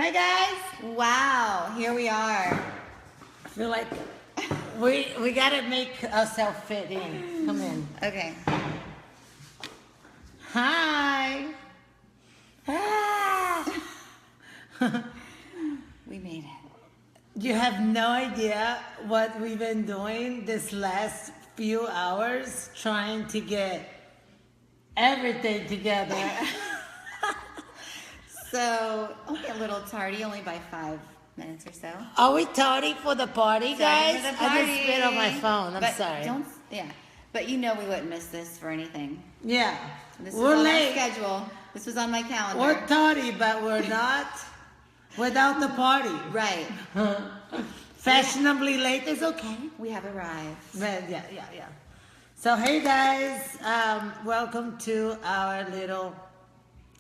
Hi guys! Wow, here we are. I feel like we gotta make ourselves fit in. Come in. Okay. Hi! Ah. We made it. You have no idea what we've been doing this last few hours trying to get everything together. So, only a little tardy, only by 5 minutes or so. Are we tardy for the party, guys? For the I party. just spit on my phone. I'm But sorry. But you know we wouldn't miss this for anything. Yeah. This We're was on late. my schedule. This was on my calendar. We're tardy, but we're not without the party. Right. Fashionably late is okay. We have arrived. But yeah. So hey guys, welcome to our little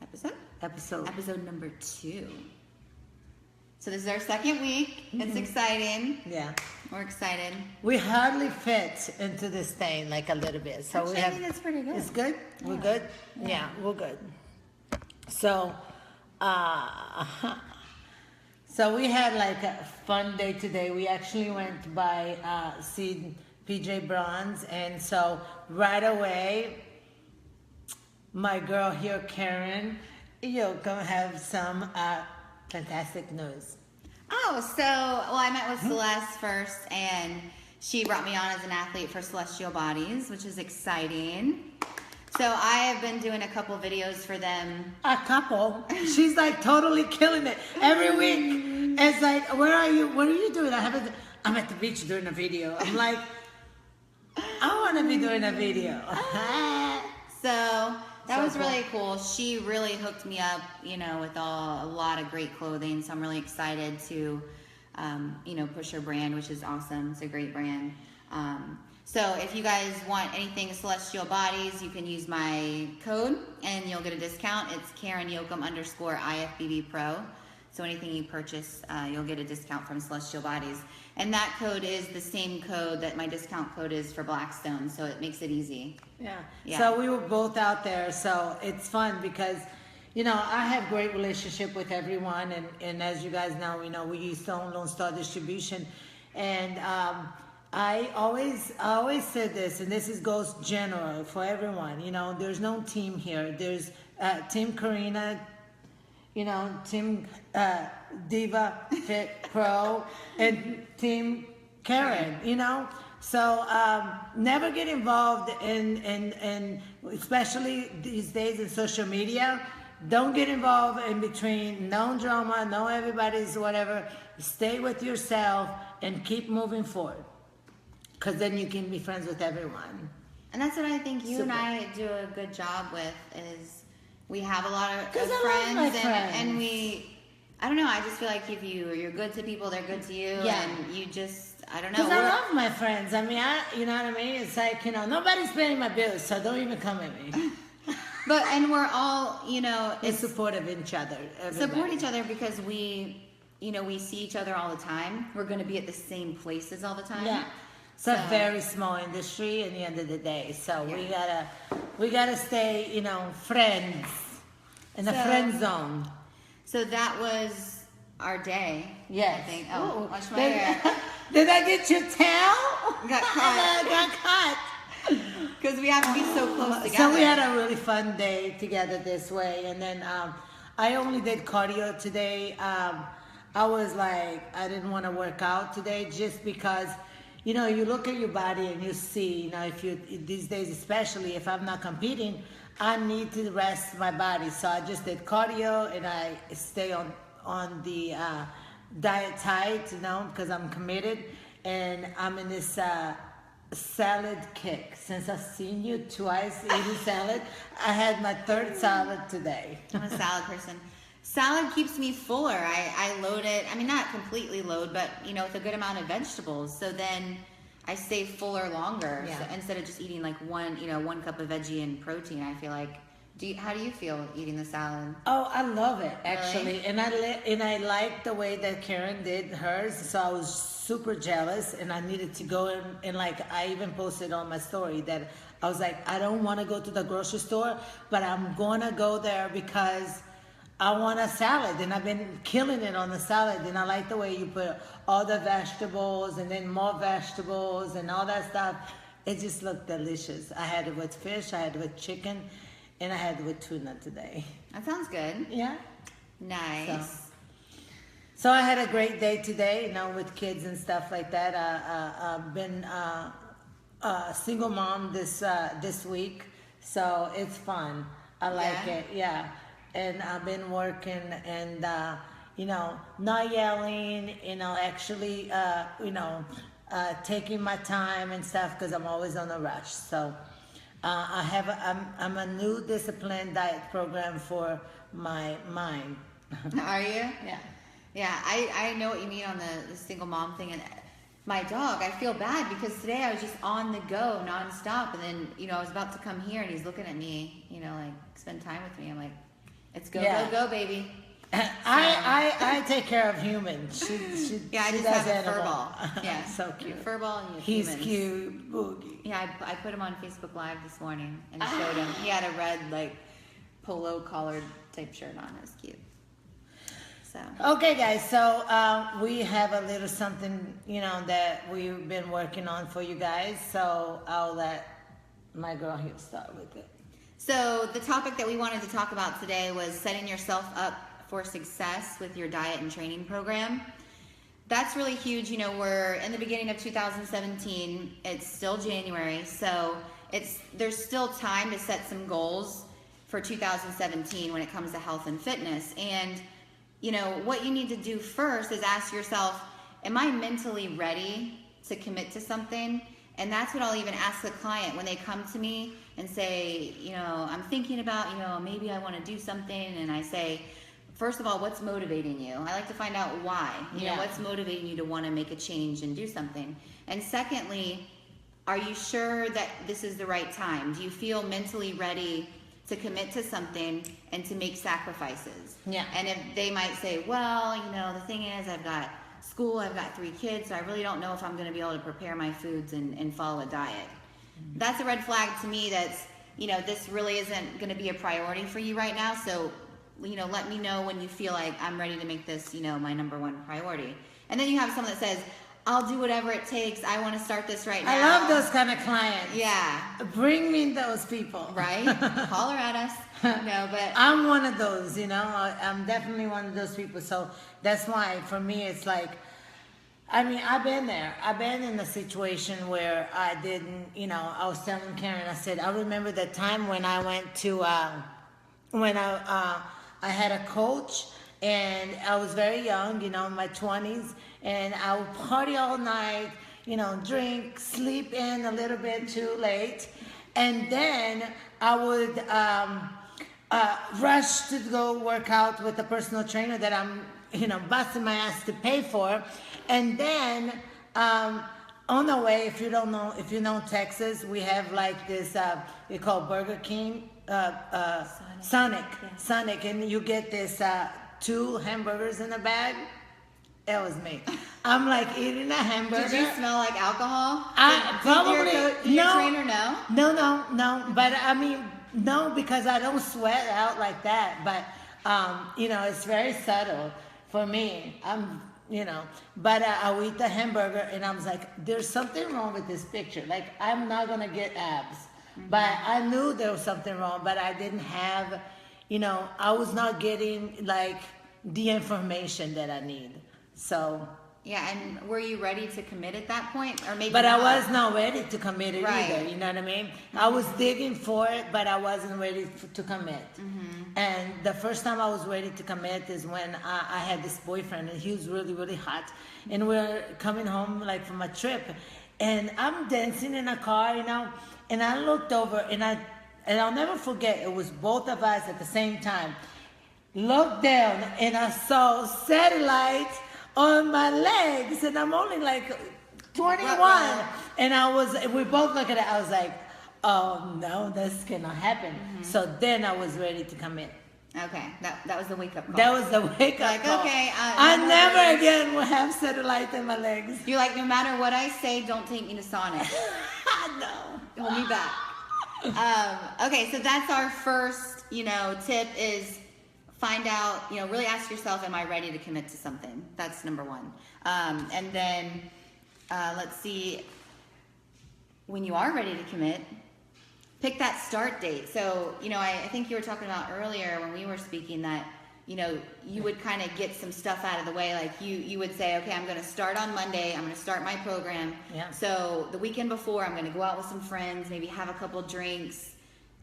episode. Episode number 2. So this is our second week. It's exciting. Yeah. We're excited. We hardly fit into this thing like a little bit. So Actually, we have. I think it's pretty good. It's good. Yeah. We're good. Yeah, we're good. So, so we had like a fun day today. We actually went by see PJ Bronze, and so right away, my girl here, Karen, you're gonna have some fantastic news. Oh, so, well, I met with Celeste first, and she brought me on as an athlete for Celestial Bodies, which is exciting. So I have been doing a couple videos for them. A couple. She's like totally killing it. Every week, it's like, where are you? What are you doing? I'm at the beach doing a video. I'm like, I want to be doing a video. So that was cool. really cool. She really hooked me up, with a lot of great clothing. So I'm really excited to, push her brand, which is awesome. It's a great brand. So if you guys want anything Celestial Bodies, you can use my code and you'll get a discount. It's Karen Yoakum _IFBB Pro. So anything you purchase, you'll get a discount from Celestial Bodies. And that code is the same code that my discount code is for Blackstone. So it makes it easy. Yeah. So we were both out there. So it's fun because, I have great relationship with everyone. And as you guys know, we use Lone Star Distribution. And I always said this, and this goes general for everyone. There's no team here. There's Team Karina, Team Diva Fit Pro, and Team Karen. So never get involved in especially these days in social media. Don't get involved in between. No drama. No everybody's whatever. Stay with yourself and keep moving forward. Because then you can be friends with everyone. And that's what I think you and I do a good job with is we have a lot of friends, and we, I don't know, I just feel like if you're good to people, they're good to you. Yeah. And you just, I don't know. Because I love my friends. I mean, you know what I mean? It's like, nobody's paying my bills, so don't even come at me. And we're all, it's supportive of each other. Everybody. Support each other because we see each other all the time. We're going to be at the same places all the time. Yeah. It's a very small industry at the end of the day. So we gotta stay, friends in the friend zone. So that was our day. Yes. I think. Oh, wash my hair. Did I get your tail? Got cut. Got cut. Because we have to be so close together. So we had a really fun day together this way. And then I only did cardio today. I was like, I didn't want to work out today just because, you look at your body and you see, if you, these days especially, if I'm not competing, I need to rest my body. So I just did cardio and I stay on the diet tight, because I'm committed. And I'm in this salad kick. Since I've seen you twice eating salad, I had my 3rd salad today. I'm a salad person. Salad keeps me fuller. I load it. I mean, not completely load, but with a good amount of vegetables. So then I stay fuller longer. Yeah. So instead of just eating like one cup of veggie and protein, I feel like. How do you feel eating the salad? Oh, I love it actually, Really? and I like the way that Karen did hers. So I was super jealous, and I needed to go and like I even posted on my story that I was like, I don't want to go to the grocery store, but I'm gonna go there because I want a salad, and I've been killing it on the salad. And I like the way you put all the vegetables and then more vegetables and all that stuff. It just looked delicious. I had it with fish, I had it with chicken, and I had it with tuna today. That sounds good. Yeah. Nice. So I had a great day today, you know, with kids and stuff like that. I've been a single mom this week, so it's fun. I like it, yeah. And I've been working and, you know, not yelling, you know, actually, you know, taking my time and stuff because I'm always on a rush. So I'm a new disciplined diet program for my mind. Are you? Yeah. Yeah, I know what you mean on the single mom thing. And my dog, I feel bad because today I was just on the go nonstop. And then, you know, I was about to come here and he's looking at me, you know, like, spend time with me. I'm like, it's go, go, baby. I take care of humans. She I just does have a animal. furball. Yeah, So cute. A furball and He's humans. cute, Boogie. Yeah, I put him on Facebook Live this morning and showed him. He had a red, like, polo collared type shirt on. It was cute. So. Okay, guys. So we have a little something, you know, that we've been working on for you guys. So I'll let my girl here start with it. So the topic that we wanted to talk about today was setting yourself up for success with your diet and training program. That's really huge. You know, we're in the beginning of 2017. It's still January, so there's still time to set some goals for 2017 when it comes to health and fitness. And, you know, what you need to do first is ask yourself, am I mentally ready to commit to something? And that's what I'll even ask the client when they come to me and say, you know, I'm thinking about, you know, maybe I want to do something. And I say, first of all, what's motivating you? I like to find out why. You know, what's motivating you to want to make a change and do something? And secondly, are you sure that this is the right time? Do you feel mentally ready to commit to something and to make sacrifices? Yeah. And if they might say, well, you know, the thing is, I've got school, I've got 3 kids, so I really don't know if I'm going to be able to prepare my foods and follow a diet. Mm-hmm. That's a red flag to me. That's, you know, this really isn't going to be a priority for you right now. So, you know, let me know when you feel like I'm ready to make this, you know, my number 1 priority. And then you have someone that says, I'll do whatever it takes. I want to start this right now. I love those kind of clients. Yeah. Bring me those people. Right? Holler at us. No, but I'm one of those, you know. I'm definitely one of those people. So that's why for me it's like, I mean, I've been there. I've been in a situation where I didn't, you know, I was telling Karen, I said, I remember the time when I went to, when I had a coach and I was very young, you know, in my 20s, and I would party all night, you know, drink, sleep in a little bit too late, and then I would rush to go work out with a personal trainer that I'm, you know, busting my ass to pay for, and then on the way, if you know Texas, we have like this, we call Burger King, Sonic, and you get this 2 hamburgers in a bag. It was me. I'm like eating a hamburger. Did you smell like alcohol? Probably did your trainer know? No. But I mean, no, because I don't sweat out like that. But you know, it's very subtle for me. You know, but I eat the hamburger and I was like, there's something wrong with this picture. Like, I'm not gonna get abs. Mm-hmm. But I knew there was something wrong, but I didn't have, you know, I was not getting like the information that I need. So yeah, and were you ready to commit at that point, or maybe? But not? I was not ready to commit it Right. either. You know what I mean? Mm-hmm. I was digging for it, but I wasn't ready to commit. Mm-hmm. And the first time I was ready to commit is when I had this boyfriend, and he was really, really hot, and we're coming home like from a trip, and I'm dancing in a car, you know, and I looked over, and I'll never forget. It was both of us at the same time. Looked down, and I saw satellite on my legs, and I'm only like 21, and we both looked at it. I was like, oh no, this cannot happen. Mm-hmm. So then I was ready to commit. Okay, that was the wake up call. That was the wake up call. Okay, I never again will have satellite in my legs. You're like, no matter what I say, don't take me to Sonic. No, hold me back. Okay, so that's our first, you know, tip is find out, really ask yourself, am I ready to commit to something? That's number one. And then let's see, when you are ready to commit, pick that start date. So, I think you were talking about earlier when we were speaking that, you would kind of get some stuff out of the way. Like you would say, okay, I'm going to start on Monday. I'm going to start my program. Yeah. So the weekend before, I'm going to go out with some friends, maybe have a couple drinks,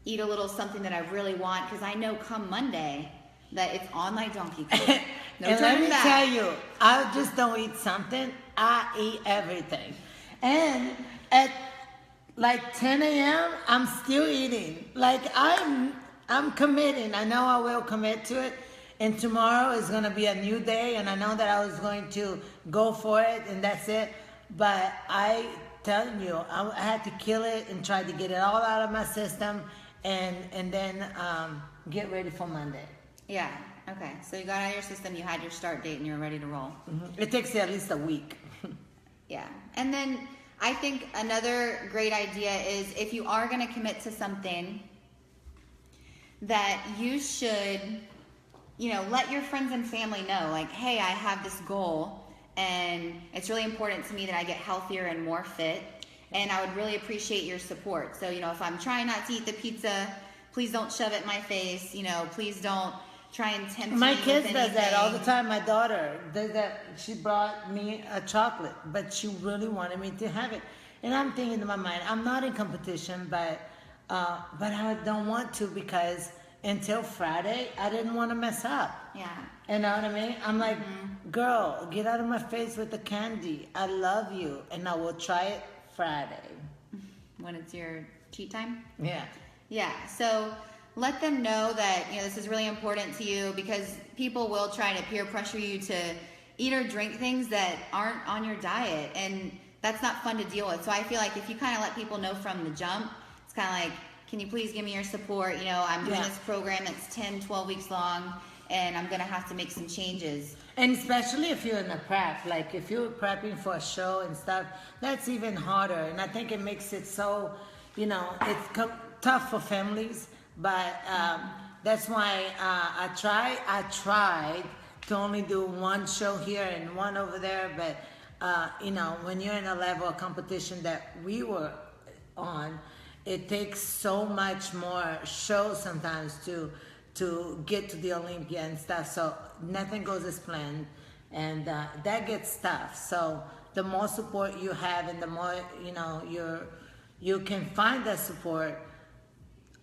eat a little something that I really want. Because I know come Monday that it's on my donkey coat. No And let turning me back. tell you, I just don't eat something. I eat everything. And at like 10 a.m., I'm still eating. Like I'm committing. I know I will commit to it. And tomorrow is going to be a new day. And I know that I was going to go for it and that's it. But I telling you, I had to kill it and try to get it all out of my system and then get ready for Monday. Yeah. Okay. So you got out of your system, you had your start date, and you were ready to roll. Mm-hmm. It takes at least a week. Yeah. And then I think another great idea is if you are going to commit to something, that you should, let your friends and family know, like, hey, I have this goal, and it's really important to me that I get healthier and more fit, and I would really appreciate your support. So, if I'm trying not to eat the pizza, please don't shove it in my face. Please don't try and tempt me My with kids does that all the anything. time. My daughter does that. She brought me a chocolate, but she really wanted me to have it. And I'm thinking in my mind, I'm not in competition, but I don't want to because until Friday, I didn't want to mess up. Yeah. You know what I mean? I'm like, girl, get out of my face with the candy. I love you, and I will try it Friday. When it's your cheat time? Yeah. Yeah, so let them know that this is really important to you, because people will try to peer pressure you to eat or drink things that aren't on your diet, and that's not fun to deal with. So I feel like if you kind of let people know from the jump, it's kind of like, can you please give me your support? I'm doing this program that's 10, 12 weeks long, and I'm going to have to make some changes. And especially if you're in a prep, like if you're prepping for a show and stuff, that's even harder. And I think it makes it so, it's tough for families. But that's why I tried to only do one show here and one over there. But, when you're in a level of competition that we were on, it takes so much more shows sometimes to get to the Olympia and stuff. So nothing goes as planned, and that gets tough. So the more support you have, and the more you can find that support.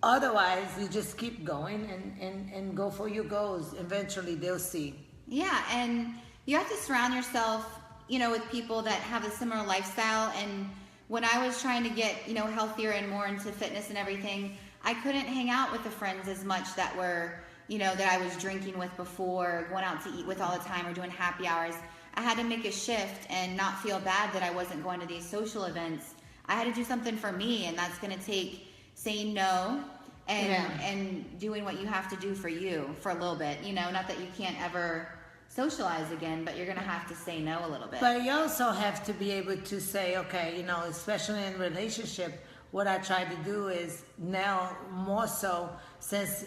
Otherwise, you just keep going and go for your goals. Eventually, they'll see. Yeah, and you have to surround yourself, with people that have a similar lifestyle. And when I was trying to get, healthier and more into fitness and everything, I couldn't hang out with the friends as much that were, that I was drinking with before, going out to eat with all the time, or doing happy hours. I had to make a shift and not feel bad that I wasn't going to these social events. I had to do something for me, and that's going to take saying no and doing what you have to do for you for a little bit. Not that you can't ever socialize again, but you're going to have to say no a little bit. But you also have to be able to say, okay, especially in relationship, what I try to do is now more so since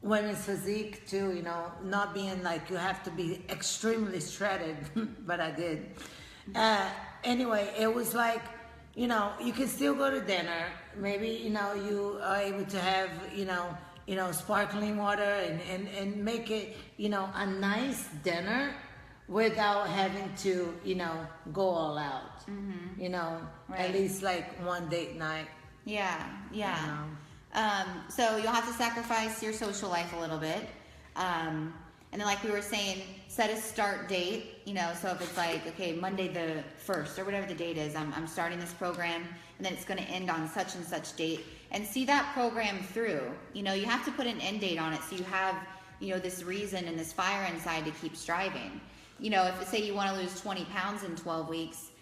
women's physique too, not being like you have to be extremely shredded, but I did. Anyway, it was like, you can still go to dinner. Maybe, you are able to have, sparkling water and make it, a nice dinner without having to, go all out. Right. At least like one date night. Yeah. So you'll have to sacrifice your social life a little bit. And then, like we were saying, set a start date, so if it's like, okay, Monday the 1st or whatever the date is, I'm starting this program, and then it's going to end on such and such date, and see that program through. You have to put an end date on it, so you have, this reason and this fire inside to keep striving. If say you want to lose 20 pounds in 12 weeks,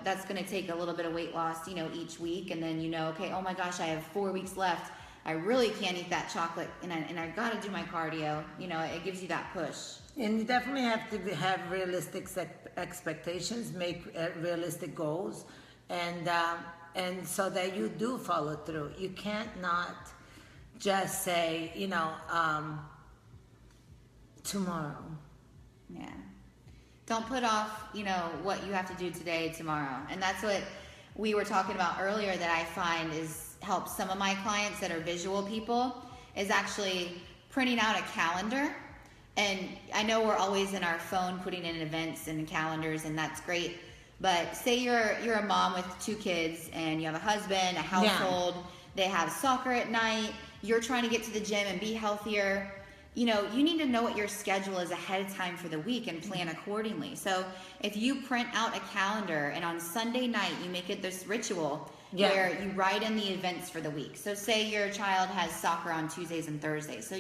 that's going to take a little bit of weight loss, each week, and then, okay, oh my gosh, I have 4 weeks left. I really can't eat that chocolate, and I got to do my cardio. It gives you that push. And you definitely have to have realistic expectations, make realistic goals, and so that you do follow through. You can't not just say, tomorrow. Yeah. Don't put off, what you have to do today, tomorrow. And that's what we were talking about earlier that I find helps some of my clients that are visual people is actually printing out a calendar. And I know we're always in our phone putting in events and calendars, and that's great. But say you're a mom with 2 kids and you have a husband, a household, they have soccer at night, you're trying to get to the gym and be healthier. You need to know what your schedule is ahead of time for the week and plan accordingly. So if you print out a calendar and on Sunday night you make it this ritual where you write in the events for the week. So say your child has soccer on Tuesdays and Thursdays. So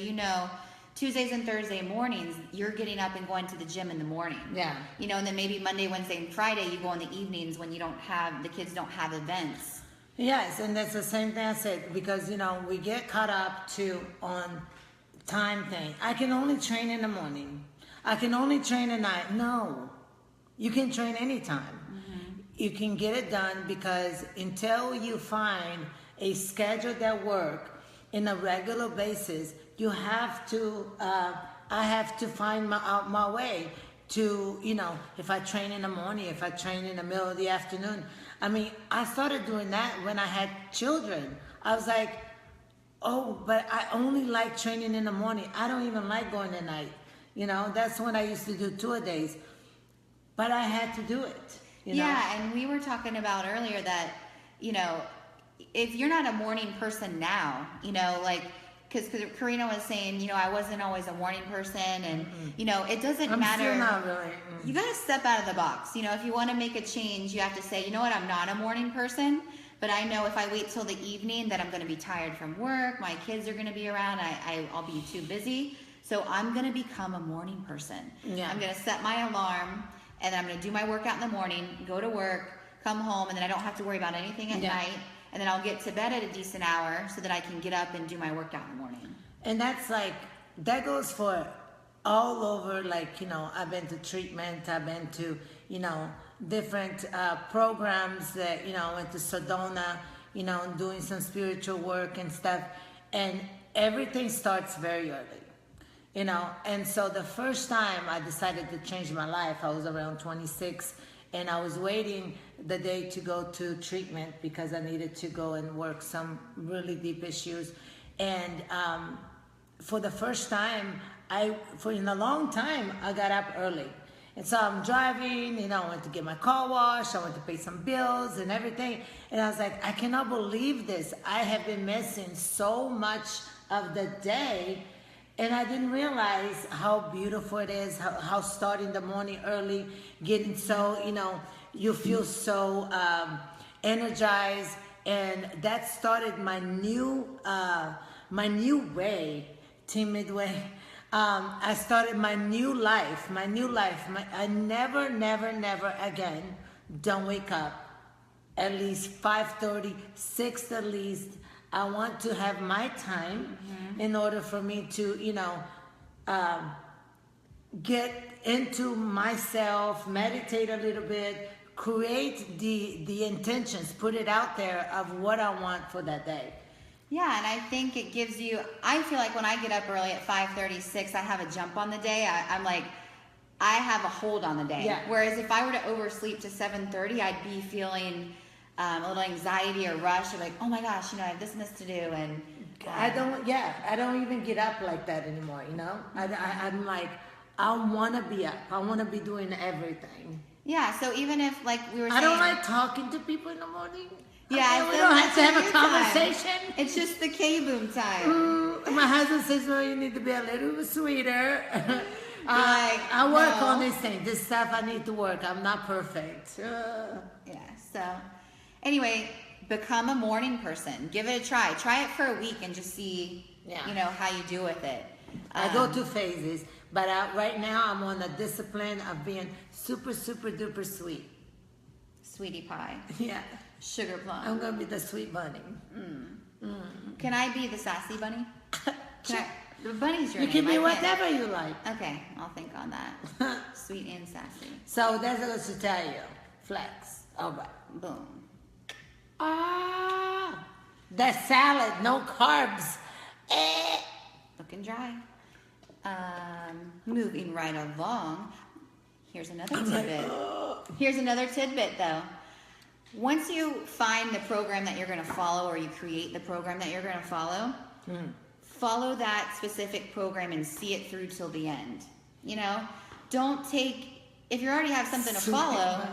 Tuesdays and Thursday mornings, you're getting up and going to the gym in the morning. Yeah. And then maybe Monday, Wednesday, and Friday, you go in the evenings when the kids don't have events. Yes, and that's the same thing I said, because, we get caught up on time thing. I can only train in the morning. I can only train at night. No, you can train anytime. Mm-hmm. You can get it done, because until you find a schedule that works in a regular basis, you have to, I have to find my way to, if I train in the morning, if I train in the middle of the afternoon. I started doing that when I had children. I was like, oh, but I only like training in the morning. I don't even like going at night. That's when I used to do 2-a-days. But I had to do it. Yeah, and we were talking about earlier that, if you're not a morning person now, because Karina was saying, I wasn't always a morning person, and it doesn't matter. I'm still not really. You got to step out of the box. If you want to make a change, you have to say, I'm not a morning person, but I know if I wait till the evening that I'm going to be tired from work, my kids are going to be around, I'll be too busy. So I'm going to become a morning person. Yeah. I'm going to set my alarm, and then I'm going to do my workout in the morning, go to work, come home, and then I don't have to worry about anything at night. And then I'll get to bed at a decent hour so that I can get up and do my workout in the morning. And that goes for all over. I've been to treatment. I've been to, different programs that, I went to Sedona, doing some spiritual work and stuff. And everything starts very early, And so the first time I decided to change my life, I was around 26. And I was waiting the day to go to treatment because I needed to go and work some really deep issues. And for the first time, in a long time, I got up early. And so I'm driving, I went to get my car washed, I went to pay some bills and everything. And I was like, I cannot believe this. I have been missing so much of the day. And I didn't realize how beautiful it is, how starting the morning early, getting so, you feel so energized. And that started my new way, Team Midway. I started my new life. I never again don't wake up at least 5:30, 6 at least. I want to have my time in order for me to, get into myself, meditate a little bit, create the intentions, put it out there of what I want for that day. Yeah, and I think it gives you, I feel like when I get up early at 5:36, I have a jump on the day. I'm like, I have a hold on the day. Yeah. Whereas if I were to oversleep to 7:30, I'd be feeling a little anxiety or rush, or like, oh my gosh, I have this and this to do, and I don't even get up like that anymore. I'm like, I want to be up. I want to be doing everything. Yeah. So even if we were saying, I don't like talking to people in the morning. Yeah, we don't have to have a conversation. Time. It's just the K-boom time. My husband says, no, you need to be a little bit sweeter. I work on this thing. This stuff I need to work. I'm not perfect. Yeah. So anyway, become a morning person. Give it a try. Try it for a week and just see, how you do with it. I go through phases, but right now I'm on the discipline of being super, super duper sweet. Sweetie pie. Yeah. Sugar plum. I'm going to be the sweet bunny. Can I be the sassy bunny? The bunny's your name. You can be whatever you like. Okay, I'll think on that. Sweet and sassy. So that's what to tell you. Flex. All right. Boom. That salad, no carbs. Looking dry. Moving right along, here's another tidbit. Here's another tidbit, though. Once you find the program that you're going to follow, or you create the program that you're going to follow, follow that specific program and see it through till the end. You know, don't take, if you already have something to follow,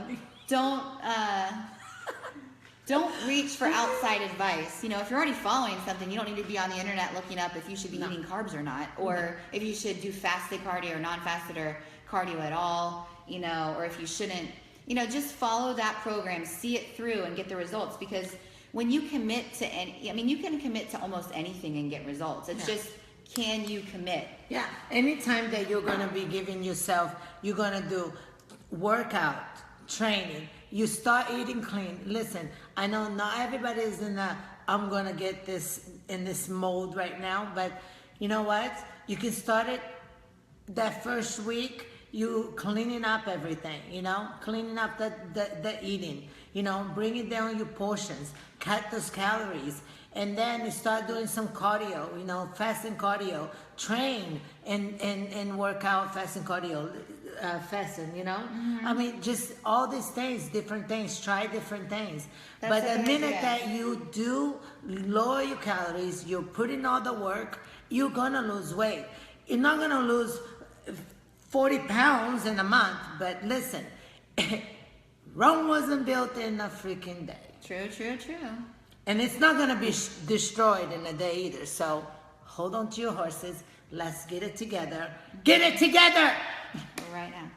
don't reach for outside advice. You know, if you're already following something, you don't need to be on the internet looking up if you should be eating carbs or not, or if you should do fasted cardio or non-fasted or cardio at all, you know, or if you shouldn't, you know, just follow that program, see it through and get the results. Because when you commit to any, I mean, you can commit to almost anything and get results. It's just, can you commit? Yeah, anytime that you're going to be giving yourself, you're going to do workout, training, you start eating clean. Listen, I know not everybody is in the, I'm going to get this in this mold right now, but you know what? You can start it that first week, you cleaning up everything, you know, cleaning up the eating, you know, bringing down your portions, cut those calories, and then you start doing some cardio, you know, fasting cardio, train and work out fasting cardio, fasting, you know. I mean, just all these things, different things, try different things. But the minute that you do lower your calories, you're putting all the work, you're gonna lose weight. You're not gonna lose 40 pounds in a month, but listen, Rome wasn't built in a freaking day. True. And it's not going to be destroyed in a day either. So hold on to your horses. Let's get it together. Get it together! Right now.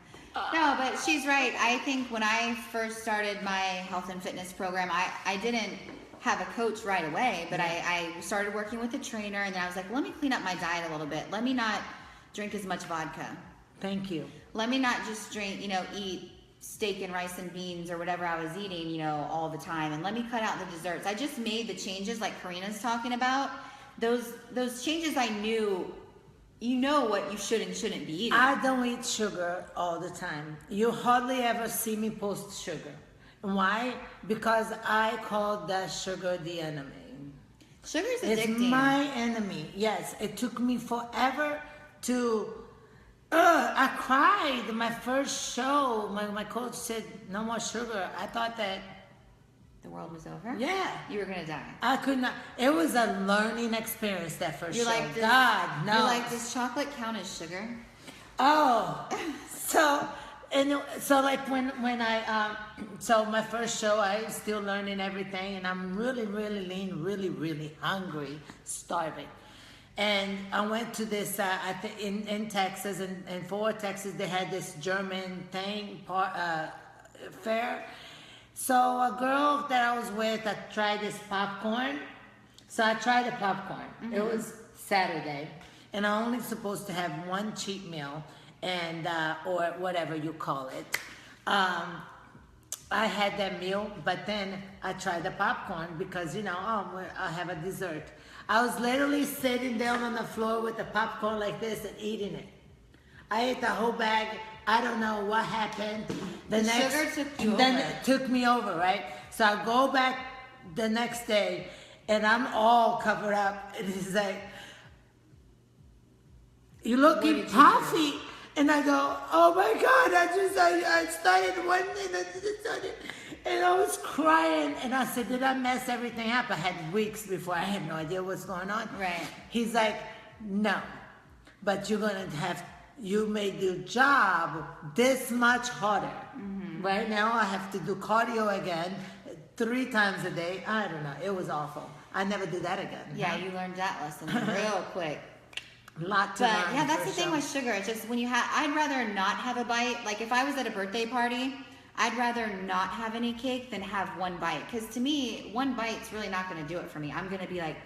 No, but she's right. I think when I first started my health and fitness program, I didn't have a coach right away, but I started working with a trainer, and then I was like, let me clean up my diet a little bit. Let me not drink as much vodka. Thank you. Let me not just drink, you know, eat steak and rice and beans or whatever I was eating, you know, all the time. And let me cut out the desserts. I just made the changes like Karina's talking about. Those changes I knew, you know what you should and shouldn't be eating. I don't eat sugar all the time. You hardly ever see me post sugar. Why? Because I call that sugar the enemy. Sugar's addicting. It's my enemy. Yes, it took me forever to... I cried. My first show, my coach said, no more sugar. I thought that... The world was over? Yeah. You were going to die. I could not... It was a learning experience, that first show. Like, God, no. You're like, does chocolate count as sugar? Oh. So like when I... so my first show, I'm still learning everything. And I'm really, really lean, really, really hungry, starving. And I went to this, in Texas, in Fort Texas, they had this German thing, fair. So a girl that I was with, I tried this popcorn. So I tried the popcorn. It was Saturday. And I'm only supposed to have one cheat meal, and or whatever you call it. I had that meal, but then I tried the popcorn because, you know, I have a dessert. I was literally sitting down on the floor with the popcorn like this and eating it. I ate the whole bag. I don't know what happened. The sugar took you over. Then it took me over, right? So I go back the next day, and I'm all covered up. And it's like, you looking puffy. And I go, oh my God, I started one thing, and I was crying. And I said, did I mess everything up? I had weeks before. I had no idea what's going on. Right. He's like, no, but you made your job this much harder. Right now I have to do cardio again 3 times a day. I don't know. It was awful. I never do that again. Yeah, you learned that lesson real quick. But yeah, that's the thing with sugar. It's just when I'd rather not have a bite. Like if I was at a birthday party, I'd rather not have any cake than have one bite. Because to me, one bite's really not going to do it for me. I'm going to be like,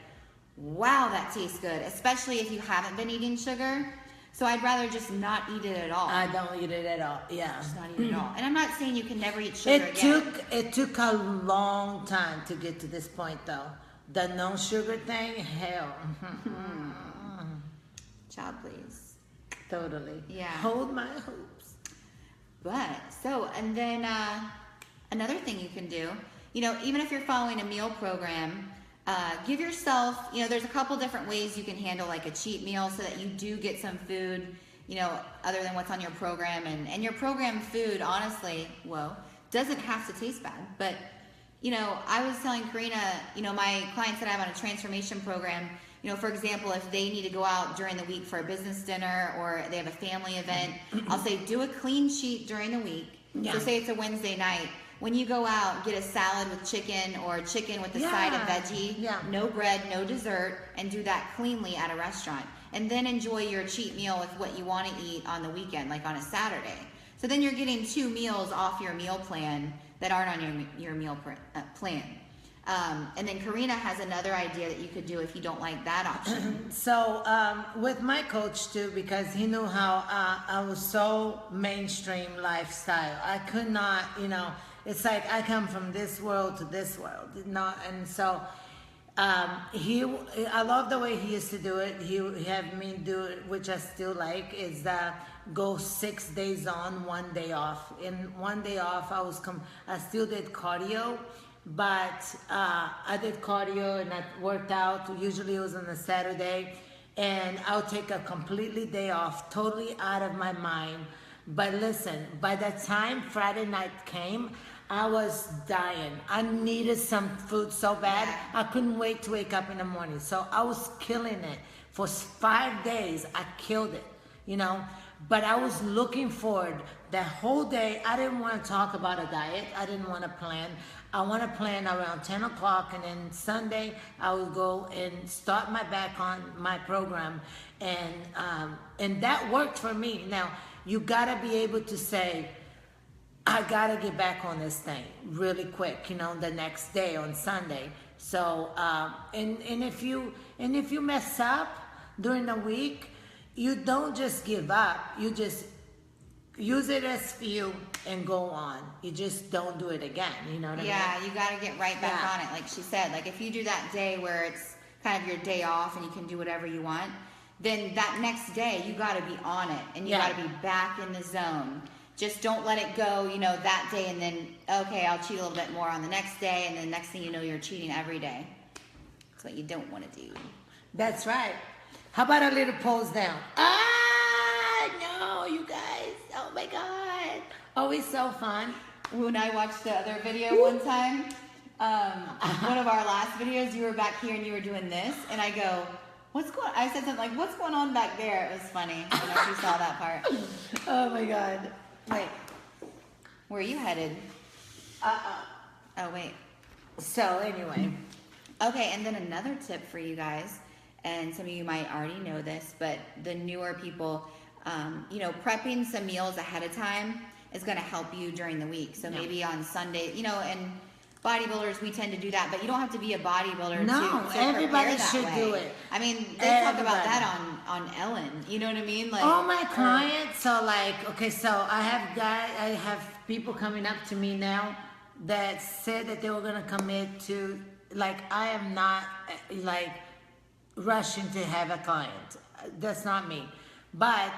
wow, that tastes good. Especially if you haven't been eating sugar. So I'd rather just not eat it at all. I don't eat it at all. Yeah. Just not eat it at all. And I'm not saying you can never eat sugar again. It took a long time to get to this point, though. The no-sugar thing, hell. Child, please. Totally. Yeah. Hold my hopes. And then another thing you can do, you know, even if you're following a meal program, give yourself, there's a couple different ways you can handle like a cheat meal so that you do get some food, other than what's on your program. And your program food, honestly, doesn't have to taste bad. But, I was telling Karina, my clients that I have on a transformation program, for example, if they need to go out during the week for a business dinner or they have a family event, I'll say do a clean sheet during the week. Yeah. So say it's a Wednesday night. When you go out, get a salad with chicken or chicken with a side of veggie, no bread, no dessert, and do that cleanly at a restaurant. And then enjoy your cheat meal with what you want to eat on the weekend, like on a Saturday. So then you're getting 2 meals off your meal plan that aren't on your meal plan. And then Karina has another idea that you could do if you don't like that option. So with my coach too, because he knew how I was so mainstream lifestyle. I could not, it's like I come from this world to this world, and so I love the way he used to do it. He had me do it, which I still like, is go 6 days on, 1 day off. In 1 day off, I still did cardio, but I did cardio and I worked out. Usually it was on a Saturday, and I'll take a completely day off, totally out of my mind. But listen, by the time Friday night came, I was dying. I needed some food so bad. I couldn't wait to wake up in the morning. So I was killing it. For 5 days, I killed it, But I was looking forward that whole day. I didn't want to talk about a diet. I didn't want to plan. I want to plan around 10 o'clock, and then Sunday I would go and start back on my program. And that worked for me. Now, you got to be able to say, I gotta get back on this thing really quick, the next day on Sunday. So, and if you mess up during the week, you don't just give up. You just use it as fuel and go on. You just don't do it again. You know what I mean? Yeah, you gotta get right back on it. Like she said, like if you do that day where it's kind of your day off and you can do whatever you want, then that next day you gotta be on it and you gotta be back in the zone. Just don't let it go, that day and then, okay, I'll cheat a little bit more on the next day, and then next thing you know, you're cheating every day. That's what you don't want to do. That's right. How about a little pose down? No, you guys. Oh, my God. Always so fun. When I watched the other video one time, one of our last videos, you were back here and you were doing this, and I go, I said something like, what's going on back there? It was funny. I don't know if you saw that part. Oh, my God. Wait, where are you headed? Oh, wait. So, anyway. Okay, and then another tip for you guys, and some of you might already know this, but the newer people, prepping some meals ahead of time is going to help you during the week. So maybe on Sunday, and bodybuilders, we tend to do that, but you don't have to be a bodybuilder to everybody that should way. Do it. I mean, they talk about that on Ellen. You know what I mean? Like all my clients. So I have people coming up to me now that said that they were gonna commit to. I am not rushing to have a client. That's not me. But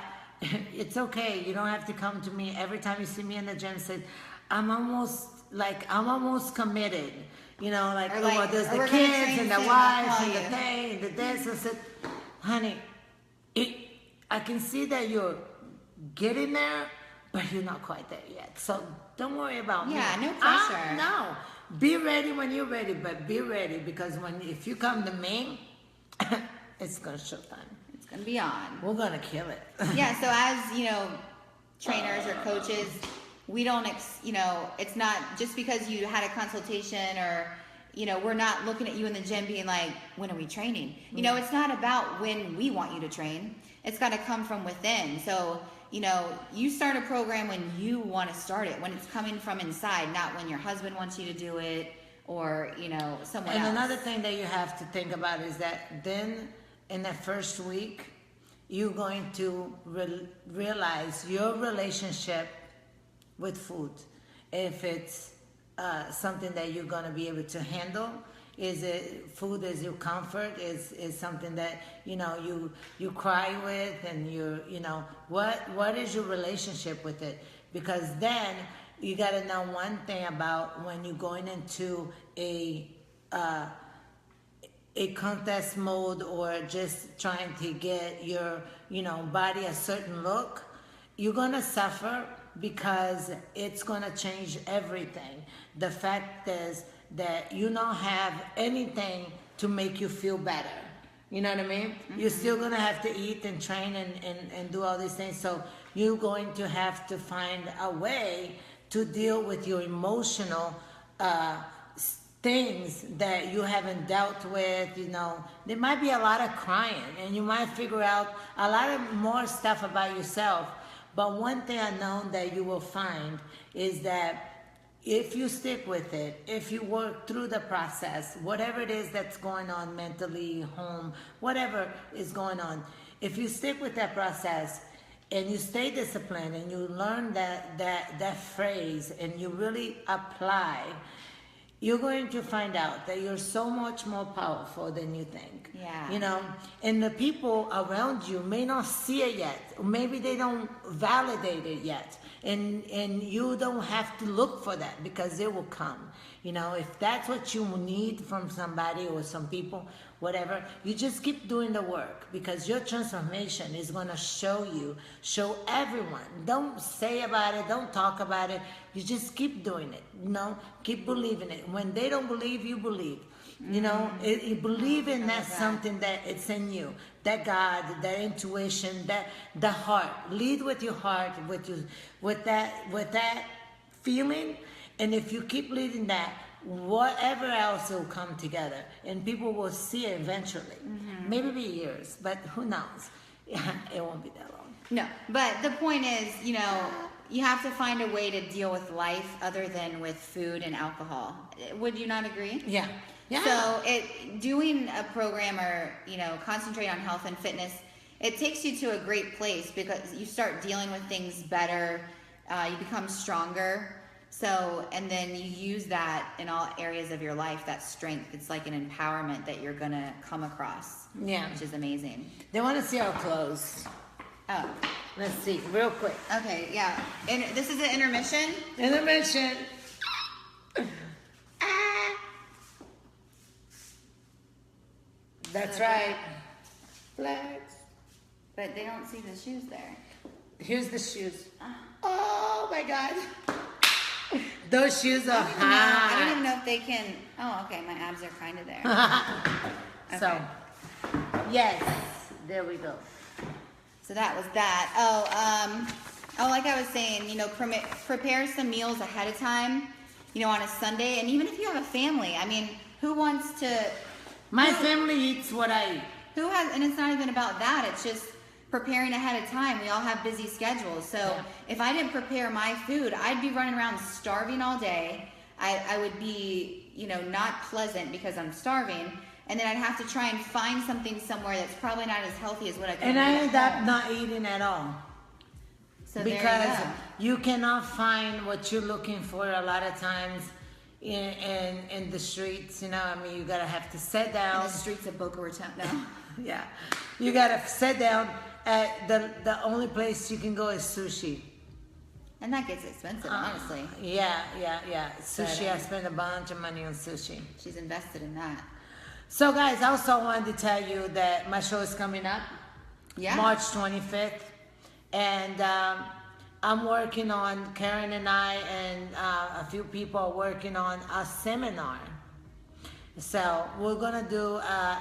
it's okay. You don't have to come to me every time you see me in the gym. Say, I'm almost committed, there's the kids and the wife and the thing and the this. I said, honey, I can see that you're getting there, but you're not quite there yet. So don't worry about me. Yeah, no pressure. No, be ready when you're ready, but be ready because if you come to me, it's gonna show time. It's gonna be on. We're gonna kill it. Yeah. So as trainers or coaches. We don't, it's not just because you had a consultation or, we're not looking at you in the gym being like, when are we training? It's not about when we want you to train. It's got to come from within. So, you start a program when you want to start it, when it's coming from inside, not when your husband wants you to do it or, someone else. And another thing that you have to think about is that then in the first week, you're going to realize your relationship with food. If it's something that you're going to be able to handle, is it food is your comfort, is something that you cry with, and what is your relationship with it? Because then you got to know one thing about when you're going into a contest mode or just trying to get your, body a certain look, you're gonna suffer because it's gonna change everything. The fact is that you don't have anything to make you feel better. You know what I mean? Mm-hmm. You're still gonna have to eat and train and do all these things. So you're going to have to find a way to deal with your emotional things that you haven't dealt with. There might be a lot of crying, and you might figure out a lot of more stuff about yourself. But one thing I know that you will find is that if you stick with it, if you work through the process, whatever it is that's going on mentally, home, whatever is going on, if you stick with that process and you stay disciplined and you learn that phrase and you really apply, you're going to find out that you're so much more powerful than you think. Yeah. And the people around you may not see it yet. Maybe they don't validate it yet. And you don't have to look for that because it will come. If that's what you need from somebody or some people, whatever, you just keep doing the work because your transformation is going to show everyone. Don't say about it, don't talk about it. You just keep doing it, keep believing it. When they don't believe, you believe. You believe in that something that it's in you, that God, that intuition, that the heart. Lead with your heart, with that feeling, and if you keep leading that, whatever else will come together, and people will see it eventually. Mm-hmm. Maybe be years, but who knows? It won't be that long. No, but the point is, you have to find a way to deal with life other than with food and alcohol. Would you not agree? Yeah. Yeah. So doing a program or, concentrate on health and fitness, it takes you to a great place because you start dealing with things better, you become stronger. So, and then you use that in all areas of your life, that strength. It's like an empowerment that you're going to come across. Yeah. Which is amazing. They want to see our clothes. Oh. Let's see, real quick. Okay, yeah. And this is an intermission? Intermission. That's right. Flex. But they don't see the shoes there. Here's the shoes. Oh my God. Those shoes are hot. I don't even know if they can. Oh, okay. My abs are kind of there. Okay. So, yes. There we go. So that was that. Oh, like I was saying, prepare some meals ahead of time, on a Sunday. And even if you have a family, who wants to... My family eats what I eat. And it's not even about that. It's just preparing ahead of time. We all have busy schedules. So if I didn't prepare my food, I'd be running around starving all day. I would be, not pleasant because I'm starving. And then I'd have to try and find something somewhere that's probably not as healthy as what I could. And I end up not eating at all. So because you cannot find what you're looking for a lot of times in the streets. You gotta have to sit down. In the streets of Boca Raton now. Yeah, you gotta sit down at the only place you can go is sushi. And that gets expensive, honestly. Yeah. Sushi, I spend a bunch of money on sushi. She's invested in that. So guys, I also wanted to tell you that my show is coming up. Yeah. March 25th. And I'm working on, Karen and I and a few people are working on a seminar. So we're gonna do a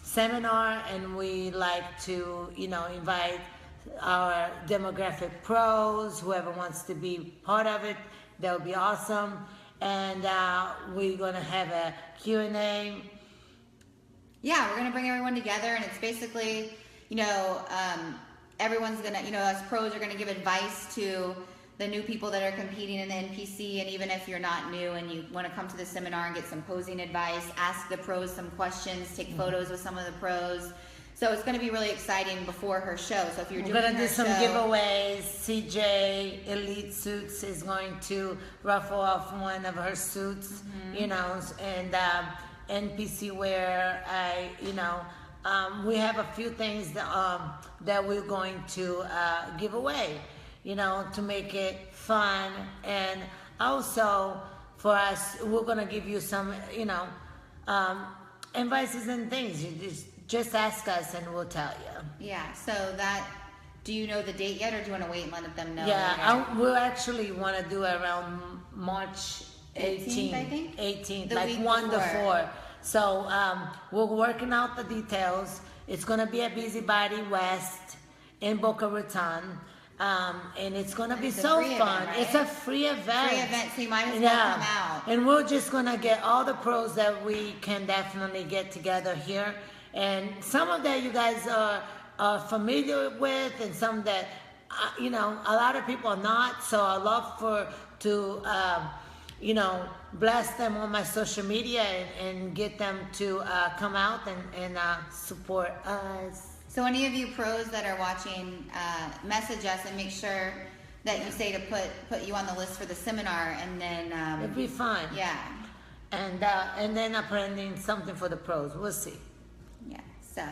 seminar, and we like to, invite our demographic pros, whoever wants to be part of it. That would be awesome. And we're gonna have a Q&A. Yeah, we're gonna bring everyone together, and it's basically, everyone's gonna, us pros are gonna give advice to the new people that are competing in the NPC. And even if you're not new and you want to come to the seminar and get some posing advice, ask the pros some questions, take photos with some of the pros. So it's going to be really exciting before her show. So if you're doing we're gonna do some show, giveaways. CJ Elite Suits is going to ruffle off one of her suits, and NPC wear. We have a few things that we're going to give away, to make it fun. And also for us, we're gonna give you some, invoices and things. You just ask us and we'll tell you. Yeah. So that. Do you know the date yet, or do you want to wait and let them know? Yeah, we'll actually want to do it around March 18th, I think? 18th, The like week 1 to before. 4. So we're working out the details. It's going to be at Busybody West in Boca Raton. And it's going to be It's a so free fun. event, right? It's a free event. Free event, so you might as well come out. And we're just going to get all the pros that we can definitely get together here. And some of that you guys are familiar with, and some that a lot of people are not. So I love to bless them on my social media and get them to come out and support us. So any of you pros that are watching, message us and make sure that you say to put you on the list for the seminar, and then It'd be fun. yeah. And then appending something for the pros. We'll see. Yeah. So,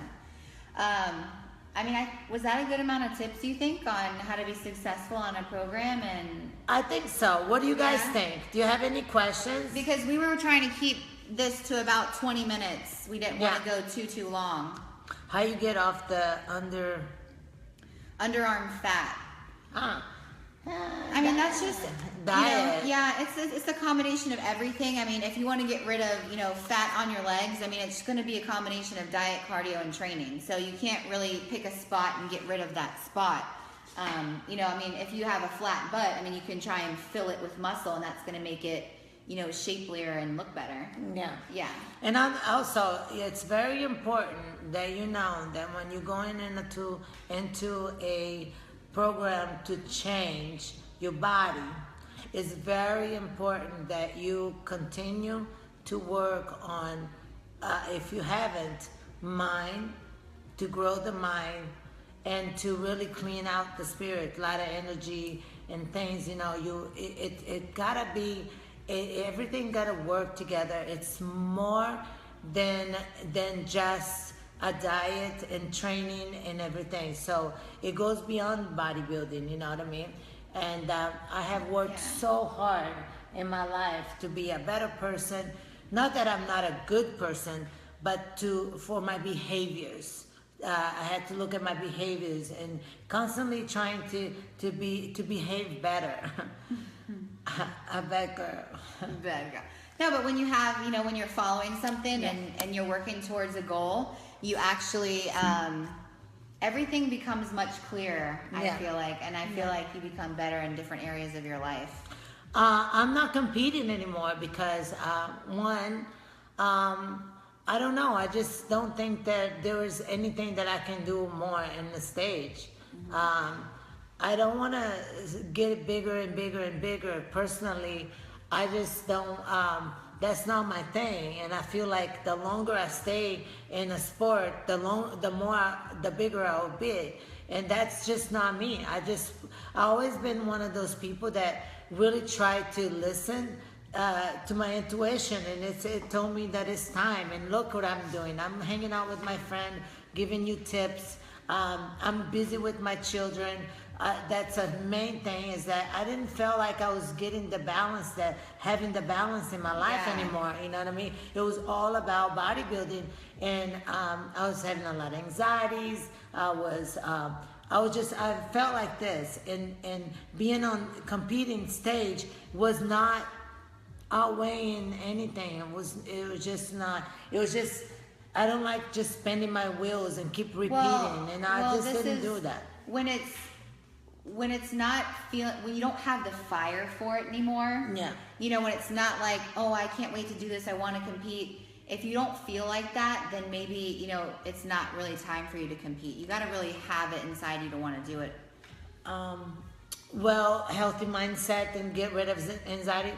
was that a good amount of tips, you think, on how to be successful on a program? And I think so. What do you guys Yeah. think? Do you have any questions? because we were trying to keep this to about 20 minutes, we didn't want to Yeah. go too long. How you get off the Underarm fat. That's just diet. it's a combination of everything. If you want to get rid of fat on your legs, it's going to be a combination of diet, cardio, and training. So you can't really pick a spot and get rid of that spot. If you have a flat butt, you can try and fill it with muscle, and that's going to make it shapelier and look better. Yeah. And also, it's very important that you know that when you're going into a program to change your body, it's very important that you continue to work on, if you haven't, mind, to grow the mind, and to really clean out the spirit. A lot of energy and things, it gotta be, everything gotta work together. It's more than just a diet and training and everything. So it goes beyond bodybuilding, you know what I mean? And I have worked so hard in my life to be a better person. Not that I'm not a good person, but for my behaviors. I had to look at my behaviors and constantly trying to behave better. A bad girl. Bad girl. No, but when you have, when you're following something and you're working towards a goal, you actually, everything becomes much clearer, I feel like. And I feel like you become better in different areas of your life. I'm not competing anymore because, one, I don't know. I just don't think that there is anything that I can do more in the stage. I don't want to get it bigger and bigger and bigger. Personally, I just don't, that's not my thing. And I feel like the longer I stay in a sport, the bigger I'll be. And that's just not me. I always been one of those people that really try to listen to my intuition, and it told me that it's time. And look what I'm doing. I'm hanging out with my friend, giving you tips. I'm busy with my children. That's a main thing, is that I didn't feel like I was getting having the balance in my life anymore. You know what I mean? It was all about bodybuilding, and I was having a lot of anxieties. I felt like this, and being on competing stage was not outweighing anything. It was just not. It was just, I don't like just spinning my wheels and keep repeating, and I just didn't do that. When it's not when you don't have the fire for it anymore. Yeah. When it's not like, oh, I can't wait to do this, I want to compete. If you don't feel like that, then maybe, it's not really time for you to compete. You got to really have it inside you to want to do it. Healthy mindset and get rid of anxiety.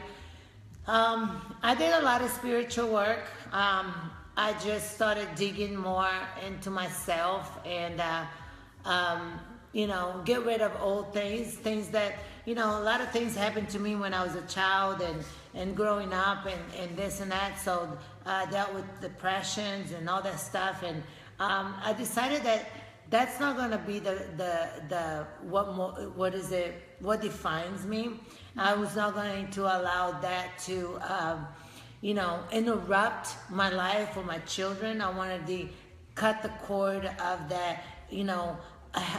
I did a lot of spiritual work. I just started digging more into myself and, get rid of old things that, a lot of things happened to me when I was a child and growing up and this and that. So I dealt with depressions and all that stuff. And I decided that that's not going to be what defines me. I was not going to allow that to, interrupt my life or my children. I wanted to cut the cord of that,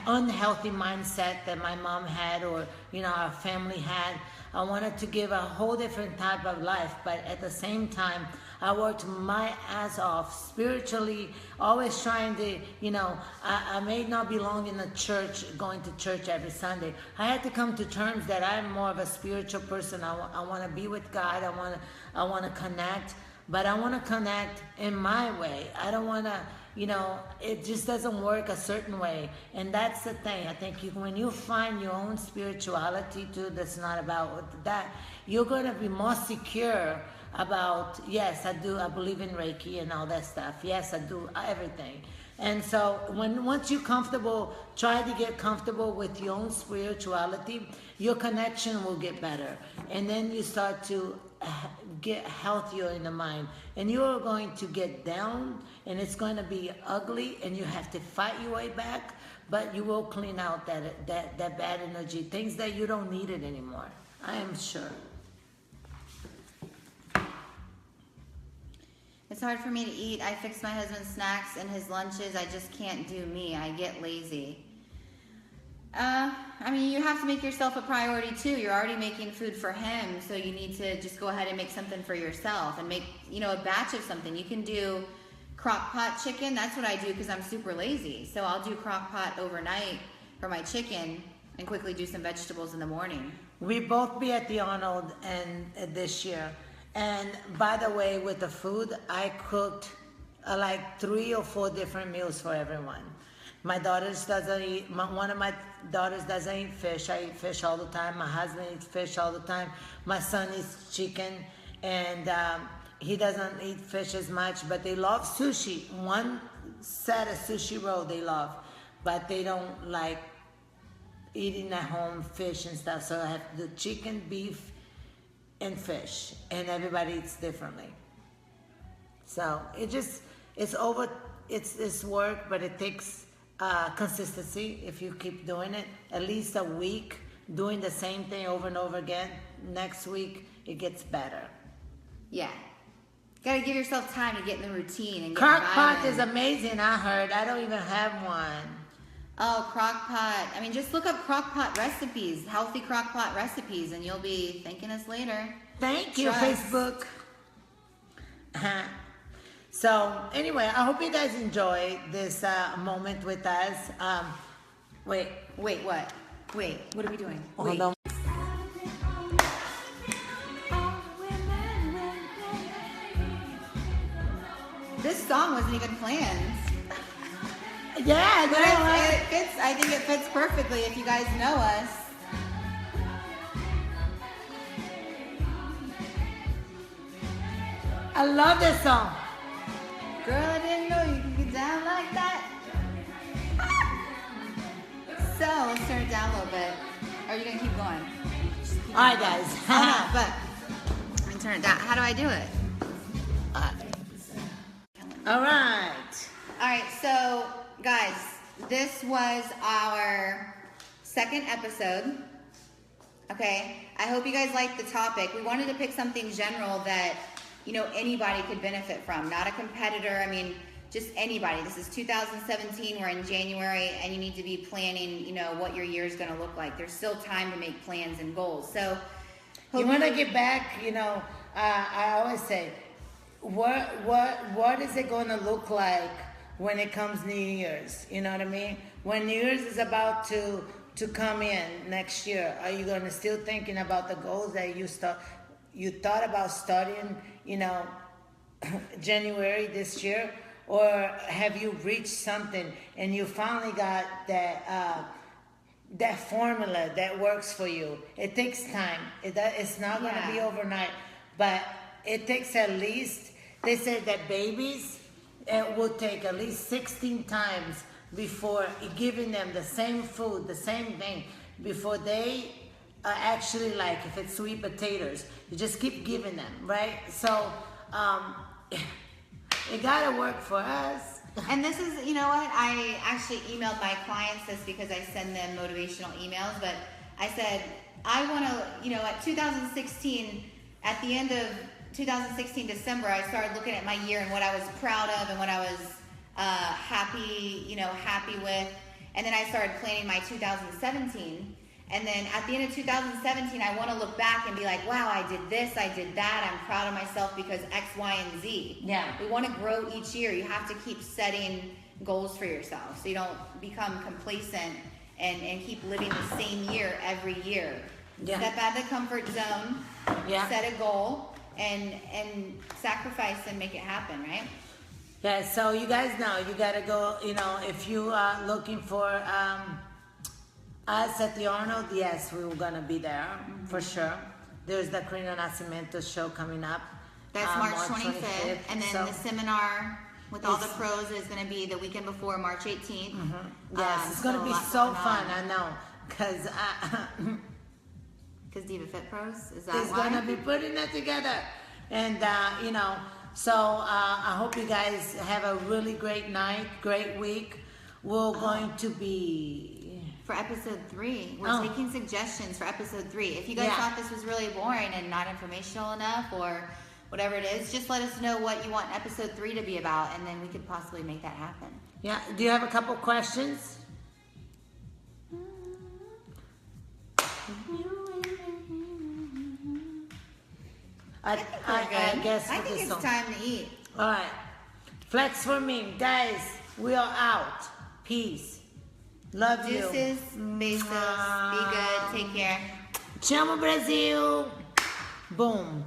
unhealthy mindset that my mom had, or our family had. I wanted to give a whole different type of life, but at the same time I worked my ass off spiritually, always trying to, I may not belong in the church, going to church every Sunday. I had to come to terms that I'm more of a spiritual person. I want to be with God. I want to connect, but I want to connect in my way. I don't want to, it just doesn't work a certain way. And that's the thing. I think when you find your own spirituality too, that's not about that, you're going to be more secure about, yes, I believe in Reiki and all that stuff. Yes, I do everything. And so once you're comfortable, try to get comfortable with your own spirituality, your connection will get better. And then you start to get healthier in the mind. And you're going to get down, and it's going to be ugly, and you have to fight your way back, but you will clean out that bad energy, things that you don't need it anymore. I am sure. It's hard for me to eat. I fix my husband's snacks and his lunches. I just can't do me. I get lazy. You have to make yourself a priority too. You're already making food for him, so you need to just go ahead and make something for yourself and make, a batch of something. You can do crock pot chicken. That's what I do because I'm super lazy. So I'll do crock pot overnight for my chicken and quickly do some vegetables in the morning. We both be at the Arnold and this year. And by the way, with the food, I cooked like 3 or 4 different meals for everyone. My daughters doesn't eat, one of my daughters doesn't eat fish. I eat fish all the time. My husband eats fish all the time. My son eats chicken, and he doesn't eat fish as much, but they love sushi. One set of sushi roll they love, but they don't like eating at home fish and stuff. So I have the chicken, beef, and fish, and everybody eats differently. So it's work, but it takes consistency. If you keep doing it at least a week, doing the same thing over and over again, next week it gets better. Yeah, gotta give yourself time to get in the routine and get crock pot is amazing. I heard. I don't even have one. Oh, crock pot. Just look up crock pot recipes, healthy crock pot recipes, and you'll be thanking us later. Thank you, Facebook. So, anyway, I hope you guys enjoyed this moment with us. Wait, what? Wait, what are we doing? Hold on. This song wasn't even planned. Yeah, but it fits. I think it fits perfectly if you guys know us. I love this song. Girl, I didn't know you could get down like that. So let's turn it down a little bit. Or are you gonna keep going? All right, guys. Oh, no, but let me turn it down. How do I do it? All right. All right, so guys, this was our second episode. Okay, I hope you guys liked the topic. We wanted to pick something general that anybody could benefit from, not a competitor. Just anybody. This is 2017. We're in January, and you need to be planning, what your year is going to look like. There's still time to make plans and goals. So, you want to get back. I always say, what is it going to look like when it comes New Year's? You know what I mean? When New Year's is about to come in next year, are you going to still thinking about the goals that you thought about starting, January this year? Or have you reached something and you finally got that formula that works for you? It takes time. It's not going to be overnight, but it takes at least, they say that babies, it will take at least 16 times before giving them the same food, the same thing, before they actually like, if it's sweet potatoes, you just keep giving them, right? So it gotta work for us. And this is, you know what, I actually emailed my clients this because I send them motivational emails, but I said, I want to, at 2016, at the end of 2016 December, I started looking at my year and what I was proud of and what I was happy with. And then I started planning my 2017. And then at the end of 2017, I want to look back and be like, wow, I did this, I did that. I'm proud of myself because X, Y, and Z. Yeah. We want to grow each year. You have to keep setting goals for yourself so you don't become complacent and keep living the same year every year. Yeah. Step out of the comfort zone, set a goal, and sacrifice and make it happen, right? Yeah, so you guys know, you gotta go, if you are looking for us at the Arnold, yes, we're gonna be there, for sure. There's the Karina Nascimento show coming up. That's March 25th. And then the seminar with all the pros is gonna be the weekend before, March 18th. Yes, it's gonna be so fun, I know, because Diva Fit Pros, is that it's why? gonna be putting it together. And, so I hope you guys have a really great night, great week. We're going to be... For episode 3, we're taking suggestions for episode 3. If you guys thought this was really boring and not informational enough or whatever it is, just let us know what you want episode 3 to be about, and then we could possibly make that happen. Yeah, do you have a couple questions? I guess I think it's time to eat. All right. Flex for me. Guys, we are out. Peace. Love you. Deuces, besos, be good, take care. Chamo Brasil. Boom.